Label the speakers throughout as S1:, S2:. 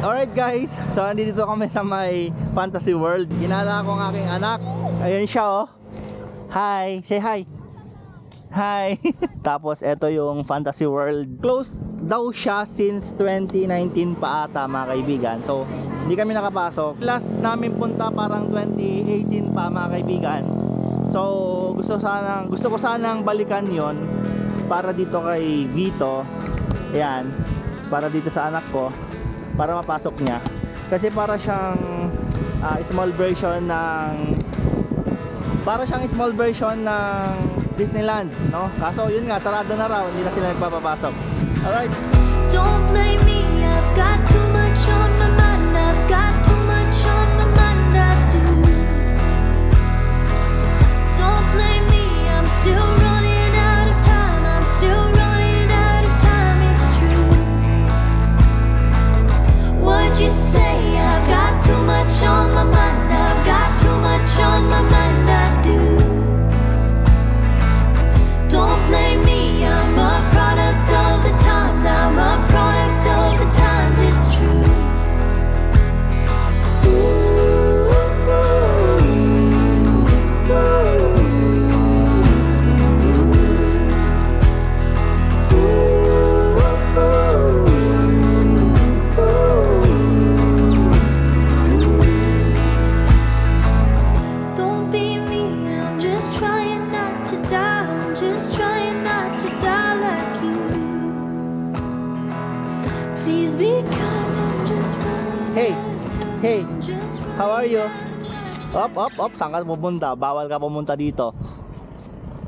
S1: Alright guys, so nandito kami sa may Fantasy World. Ginala ko ang aking anak. Ayan siya oh. Hi, say hi. Hi. Tapos ito yung Fantasy World. Closed daw siya since 2019 pa ata mga kaibigan. So hindi kami nakapasok. Last namin punta parang 2018 pa mga kaibigan. So gusto ko sanang balikan yon para dito kay Vito. Ayan, para dito sa anak ko, para mapasok niya. Kasi para siyang small version ng Disneyland, no? Kaso yun nga, sarado na raw, hindi na sila nagpapapasok. Alright.
S2: Don't blame me, I've got too much on my mind. I've got too much on my mind, I do. Don't blame me, I'm still running out of time. I'm still running out of time, it's true. What'd you say? I've got too much on my mind. I've got too much on my mind, I do. Don't blame me, I'm a product of the times. I'm a product of the times, it's true. Don't be mean, I'm just trying not to die. I'm just trying not to die like you. Please be kind, I'm just running
S1: Hey,
S2: out of time.
S1: hey,
S2: I'm just
S1: how are you?
S2: running
S1: Op, saan ka pupunta? Bawal ka pumunta dito.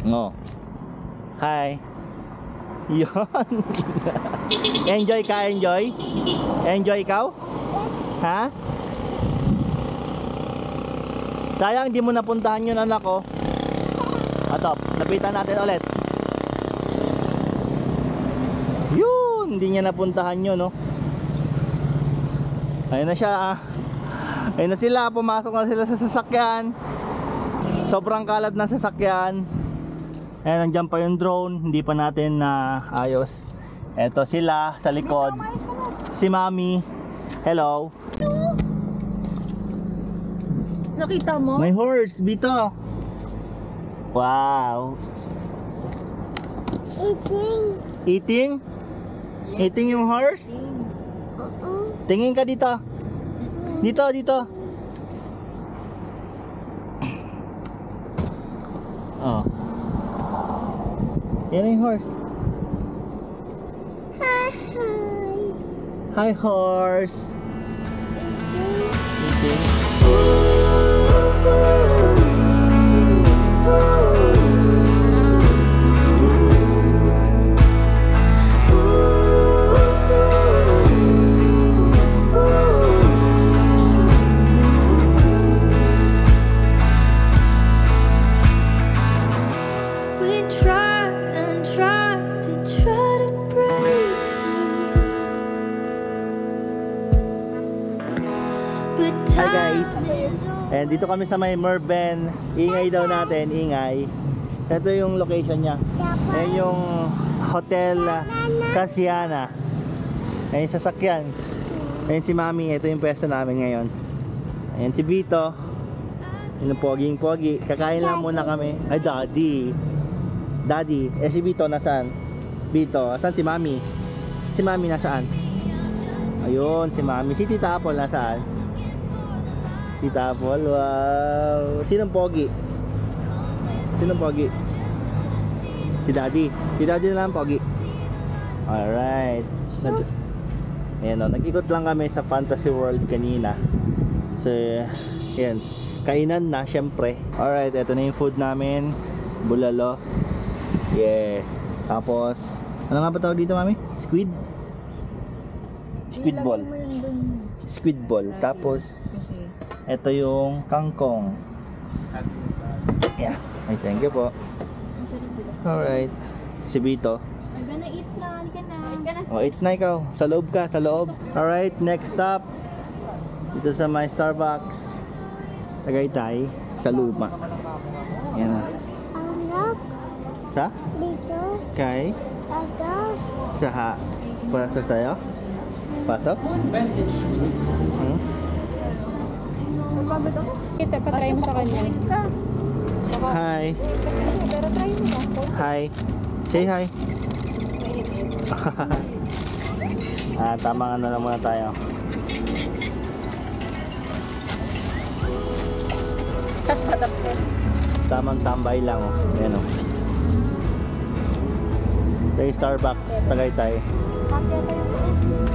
S1: No. Hi. Yun. Enjoy ka, enjoy? Enjoy ikaw? Ha? Sayang di mo napuntahan yun anak ko. Atop, lapitan natin ulit. Yun, hindi niya napuntahan yun, no? Ayun na siya. Ayun na sila, pumasok na sila sa sasakyan. Sobrang kalat ng sasakyan. Ayan, nandiyan pa yung drone. Hindi pa natin na ayos. Eto sila sa likod. Si Mami. Hello.
S3: Nakita mo?
S1: May horse, Bito. Wow. Eating? Eating yung horse? Tingin ka dito. Dito. Oh. Yan yung horse. Hi, horse. Eating.
S2: We try and try to break through, but
S1: Hi guys.
S2: time is all.
S1: And dito kami sa may Merben. Ingay daw natin, ingay. So ito yung location niya. Ayan yung Hotel Casiana. Ayan yung sasakyan. Ayan si Mami, ito yung pwesto namin ngayon. Ayan si Vito. Yung poging-pogi. Kakain lang muna kami. Ay, Daddy. Si Vito nasaan? Vito, asan si Mami? Si Mami nasaan? Ayun, si Mami. Si Tita Apple nasaan? Tita Apple, wow. Sinong pogi? Si Daddy. Si Daddy na lang pogi. Alright. Ayan o, nag-ikot lang kami sa Fantasy World kanina. So, yan. Kainan na, syempre. Alright, eto na yung food namin. Bulalo. Yeah. Tapos, ano nga ba tawag dito, Mami? Squid? Squid ball. Squid ball. Tapos, eto yung kangkong. Yeah. Ay, thank you po. Alright. Si Vito.
S3: I'm gonna eat na,
S1: O, eat na ikaw. Sa loob ka, sa loob. Alright, next stop. Dito sa my Starbucks. Tagaytay. Sa luma. Yan na. Sa?
S4: Dito,
S1: Kay?
S4: agad,
S1: Sa ha. Pasok tayo? Pasok? Hmm?
S3: Napagod ako. Kita, patry mo sa kanya.
S1: Hi.
S3: Kasi pero try mo na.
S1: Hi. Say hi. Tamang ano lang muna tayo.
S3: Tapos patapin.
S1: Tamang tambay lang oh. Ayan oh. Sa Starbucks, Tagaytay.
S3: Bakit tayo?